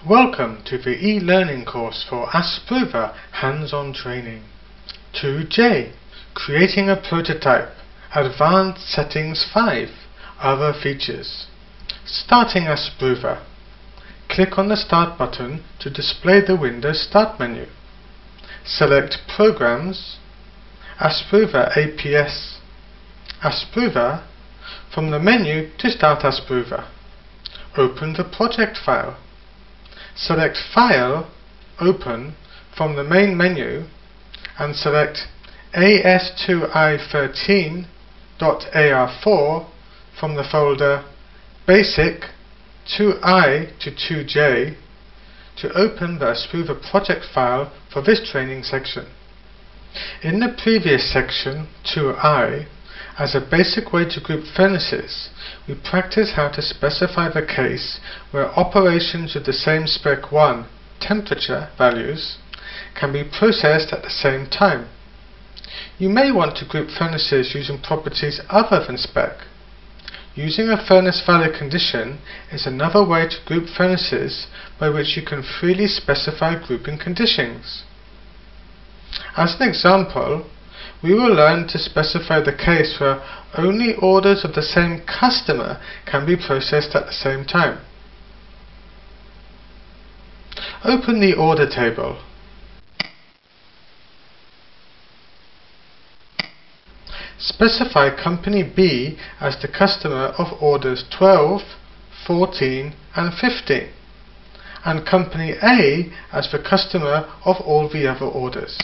Welcome to the e-learning course for Asprova hands-on training. 2J, creating a prototype, advanced settings 5, other features. Starting Asprova. Click on the Start button to display the Windows Start menu. Select Programs, Asprova APS, Asprova, from the menu to start Asprova. Open the project file. Select File, Open from the main menu and select as2i13.ar4 from the folder Basic 2i to 2j to open the Asprova project file for this training section. In the previous section, 2i, as a basic way to group furnaces, we practice how to specify the case where operations with the same spec 1 temperature values can be processed at the same time. You may want to group furnaces using properties other than spec. Using a furnace valid condition is another way to group furnaces by which you can freely specify grouping conditions. As an example, we will learn to specify the case where only orders of the same customer can be processed at the same time. Open the order table. Specify Company B as the customer of orders 12, 14 and 15, and Company A as the customer of all the other orders.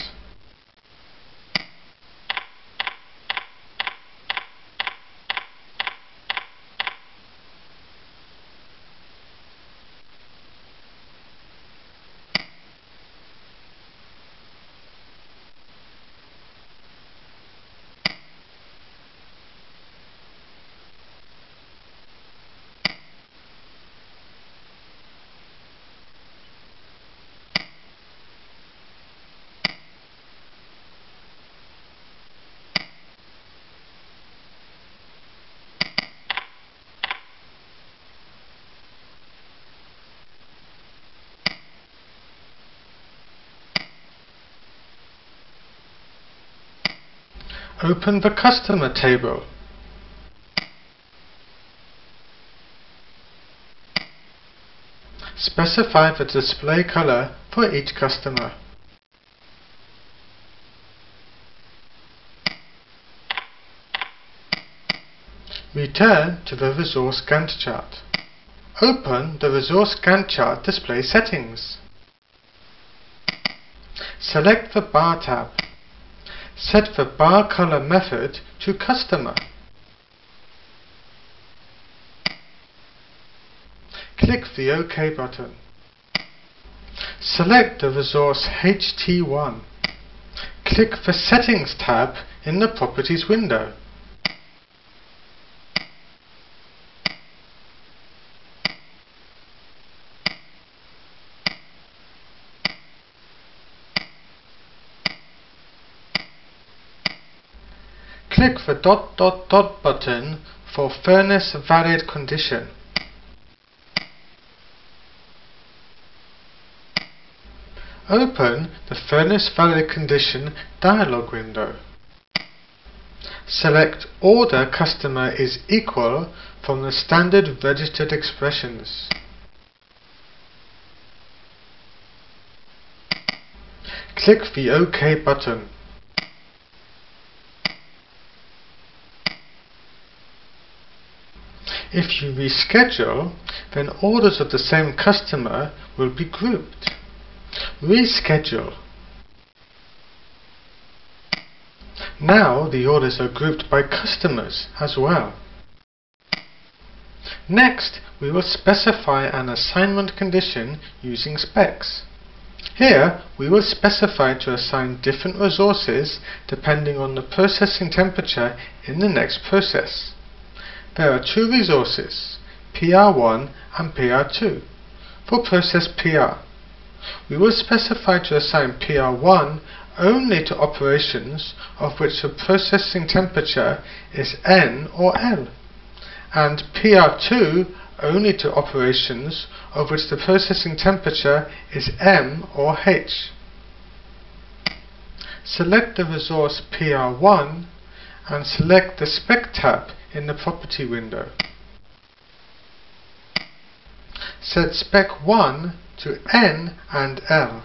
Open the customer table. Specify the display color for each customer. Return to the Resource Gantt chart. Open the Resource Gantt chart display settings. Select the Bar tab. Set the bar color method to customer. Click the OK button. Select the resource HT1. Click the Settings tab in the Properties window. Click the ... button for Furnace Valid Condition. Open the Furnace Valid Condition dialog window. Select Order Customer is Equal from the standard registered expressions. Click the OK button. If you reschedule, then orders of the same customer will be grouped. Reschedule. Now the orders are grouped by customers as well. Next, we will specify an assignment condition using specs. Here, we will specify to assign different resources depending on the processing temperature in the next process. There are two resources, PR1 and PR2. For process PR, we will specify to assign PR1 only to operations of which the processing temperature is N or L, and PR2 only to operations of which the processing temperature is M or H. Select the resource PR1 and select the Spec tab in the Property window. Set Spec 1 to N and L.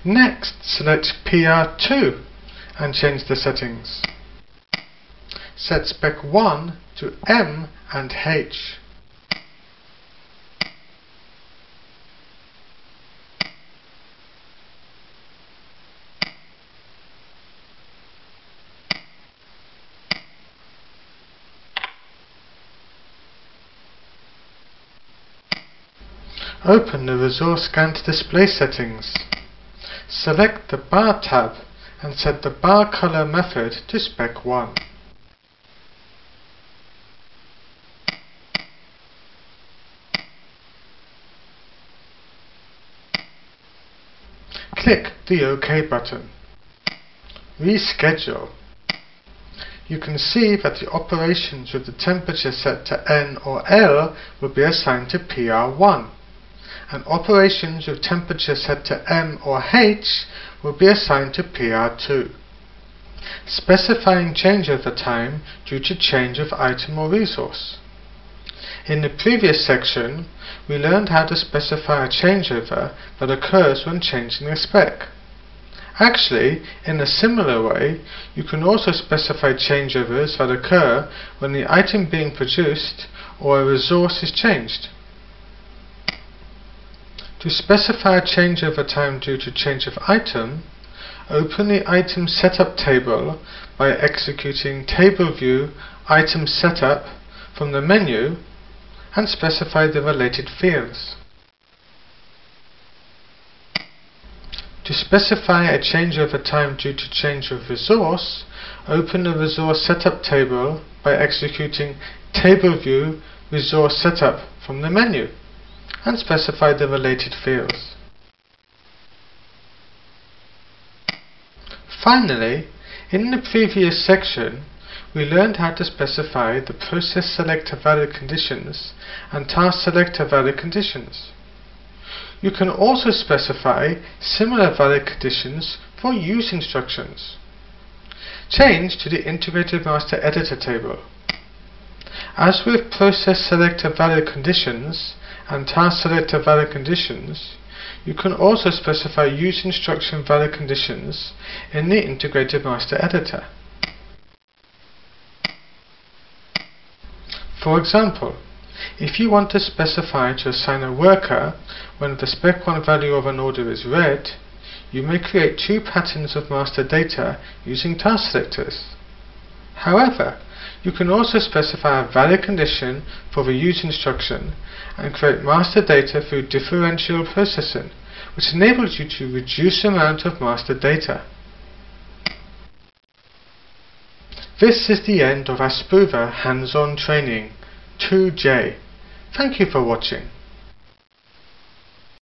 Next, select PR2 and change the settings. Set Spec 1 to M and H. Open the Resource Scan to Display settings. Select the Bar tab and set the bar color method to Spec 1. Click the OK button. Reschedule. You can see that the operations with the temperature set to N or L will be assigned to PR1, and operations with temperature set to M or H will be assigned to PR2. Specifying changeover time due to change of item or resource. In the previous section, we learned how to specify a changeover that occurs when changing the spec. Actually, in a similar way, you can also specify changeovers that occur when the item being produced or a resource is changed. To specify a changeover time due to change of item, open the Item Setup table by executing Table View Item Setup from the menu and specify the related fields. To specify a changeover time due to change of resource, open the Resource Setup table by executing Table View Resource Setup from the menu and specify the related fields. Finally, in the previous section, we learned how to specify the process selector valid conditions and task selector valid conditions. You can also specify similar valid conditions for use instructions. Change to the Integrated Master Editor table. As with process selector valid conditions and task selector valid conditions, you can also specify use instruction valid conditions in the Integrated Master Editor. For example, if you want to specify to assign a worker when the Spec 1 value of an order is red, you may create two patterns of master data using task selectors. However, you can also specify a valid condition for the use instruction and create master data through differential processing, which enables you to reduce the amount of master data. This is the end of Asprova hands-on training 2J. Thank you for watching.